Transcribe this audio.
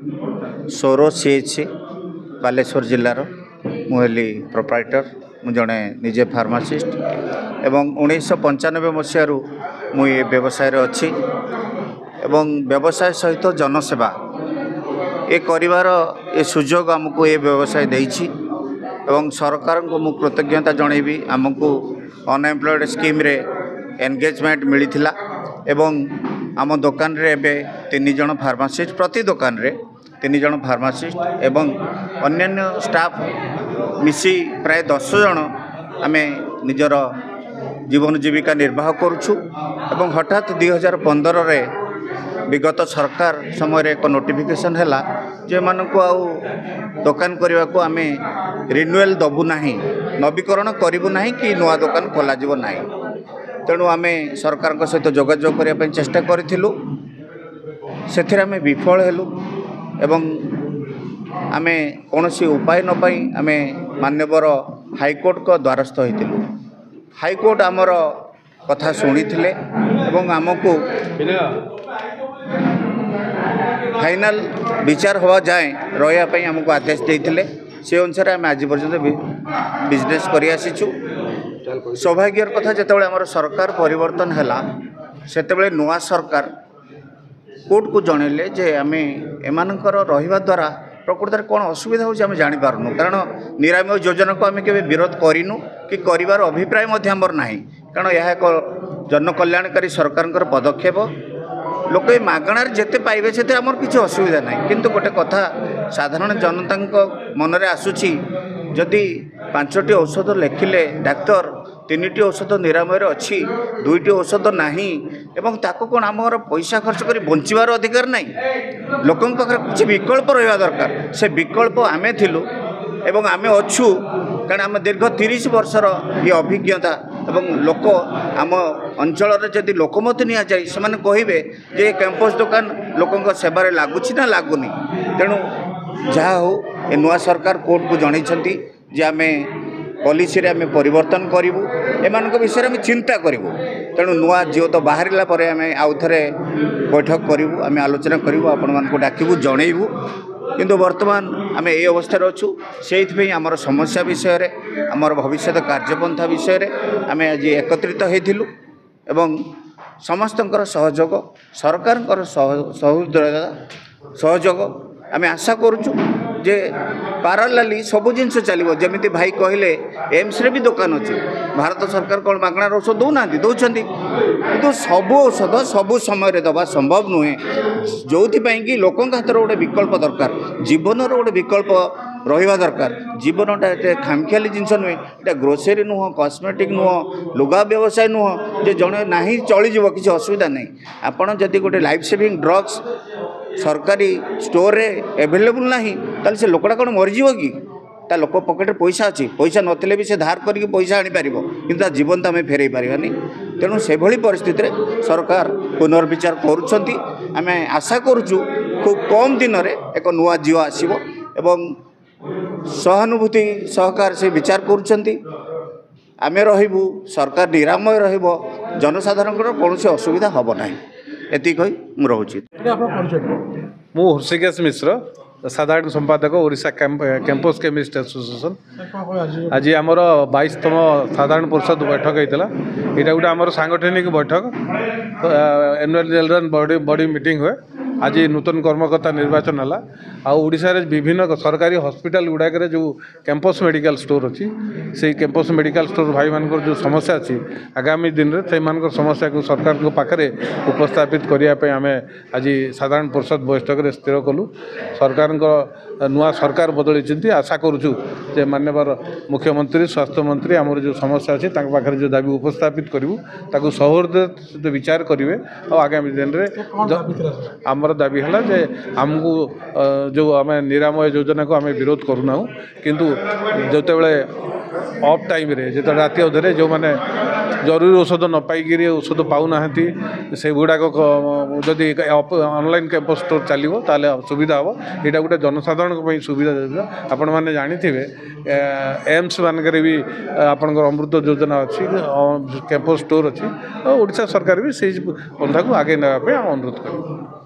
सौर सीएचसी बालेश्वर जिलार मुझे प्रोप्राइटर मु जड़े निजे फार्मासीस्ट एवं 1995 मसीह मुझे व्यवसाय अच्छी एवं व्यवसाय सहित जनसेवा ये करिवार ये सुजोग आमको ये व्यवसाय देइछि एवं सरकार को मु कृतज्ञता जनइबी आमको अनएम्प्लॉयड स्कीम रे एंगेजमेंट मिलिथिला एवं आम दुकान रे एबे 3 जन फार्मासिस्ट प्रति दुकान रे 3 जन फार्मासिस्ट एवं अन्यान्य स्टाफ मिसी प्राय 10 जन आमे निजर जीवन जीविका निर्वाह करुछु एवं हठात 2015 रे विगत सरकार समय एक नोटिफिकेशन है जे मानक आउ दुकान करने को आम रिन्यूअल दबू ना नवीकरण करूँ ना कि नुआ दुकान खोल ना तेणु आम सरकार सहित जोगाजोग करने चेष्टा करूँ से आम विफल हेलु एवं आम कौन उपाय न पाई आम मान्यवर हाईकोर्ट को द्वारस्थ होइतिलु। हाईकोर्ट आमर कथा शुणी आमको फाइनाल विचार हवा जाए रही आमको आदेश देते से अनुसार आम आज पर्यटन बिजनेस कर आसीचु। सौभाग्यर कथा जिते आम सरकार परिवर्तन है से नुआ सरकार कोर्ट को जनइले जे आम एमानकर रहिबा द्वारा प्रकृत कौन असुविधा होम जापारूँ कारण निरामय योजना को आम के विरोध करूँ कि कर अभिप्राय आमर ना कारण यह एक जनकल्याणकारी सरकार पदक्षेप लोक मागणार जिते पाइबे से आमर किसी असुविधा ना किंतु गोटे कथा साधारण जनता मन में आसूची जदि 5टी औषध लिखिले डाक्तर 3टी औषध निरामय अच्छी 2टी औषध नाही एवं ताको कौन आमर पैसा खर्च कर बंचार अधिकार नहीं लोक किसी विकल्प रहा दरकार से विकल्प आमे थिलु एवं आमे अच्छु कारण आम दीर्घ 30 वर्षर ये अभिज्ञता एवं लोक आम अंचल जदि लोकमत नि जाए से कहे जे कैंपस दुकान लोकों सेवार लगुच ना लगुनि तेणु जहाँ हो ए नुआ सरकार कोर्ट को जनइछंती जे आमे पॉलिसी रे आमे परिवर्तन करूँ एमान विषय में चिंता करूँ तेणु नुआ जो तो बाहर पर आम आउ थे बैठक करूँ आम आलोचना करूँ आपण मानक डाकबू जनइबू किंतु वर्तमान आम ये अवस्था अच्छु से आमर समस्या विषय रे आमर भविष्य कार्यपंथा विषय रे आम आज एकत्रित होइथिलु एवं समस्तंकर सहयोग सरकार सहयोग आम आशा करुचु जे पारालाली सबु जिनस चलो जमी भाई कहले एम्स रे भी दुकान अच्छे भारत सरकार कौन मागणार औषध दौना दौरान किंतु सबु औषध सबु समय दबा संभव नुहे जो कि लोकों हाथ गोटे विकल्प दरकार जीवन गोटे विकल्प रहा दरकार जीवनटा ये खामखियाली जिनस नुहे ये ग्रोसरी नुह कॉस्मेटिक नुह लुगा व्यवसाय नुह जे जड़े ना चलीज किसी असुविधा नहीं आपड़ जदि गोटे लाइफ सेविंग ड्रग्स सरकारी स्टोर रे एवेलेबल नहीं ताल से लोकटा कौन मरीज कि ता लोक पकेट पैसा अच्छी पैसा नथिले भी से धार करके पैसा आनीपर कि जीवन तो आम फेरई पारानी तेणु से भली परिस्थिति रे सरकार पुनर्विचार करुँच आम आशा करुचु खूब कम दिन में एक नुआ जीव आसव एवं सहानुभूति सहकार से विचार करुँच आम रही सरकार निरामय जनसाधारण कौन असुविधा हम ना एति कही मु रोची मु हृषिकेश मिश्र साधारण संपादक ओडिशा कैंपस केमिस्ट एसोसिएशन आज आमर 22तम साधारण परिषद बैठक होता यहाँ गोटे आमर सांगठनिक बैठक एनुअल जनरल बॉडी मीटिंग हुए आज नूतन कर्मकर्ता निर्वाचन है आशार विभिन्न सरकारी हॉस्पिटल गुड़ाक जो कैंपस मेडिकल स्टोर अच्छी से कैंपस मेडिकल स्टोर भाई मान जो समस्या अच्छी आगामी दिन में से समस्या को सरकार पाखे उपस्थापित करने आम आज साधारण परिषद बैठक में स्थिर कलु सरकार नुआ सरकार बदली आशा करुचु जे माननीय मुख्यमंत्री स्वास्थ्य मंत्री आमर जो समस्या अच्छी पाखे जो दाबी उपस्थापित करूँ सौहृद विचार करेंगे और आगामी दिन में आमर दाबी है जे आमको जो आम निरामय योजना को आम विरोध करूना किंतु जोते बेले ऑफ टाइम रे जो राति अधे जो मैंने जरूरी औषध न पाई औषध पाऊना से गुड़ाक जदि ऑनलाइन कैंपस स्टोर चलो ताले सुविधा हम यहाँ गोटे जनसाधारण सुविधा आपण मैंने जानी एम्स मानक भी आपंकर अमृत योजना अच्छी कैंपस स्टोर अच्छी ओडिशा सरकार भी से पंथा को आगे नापी अनुरोध करें।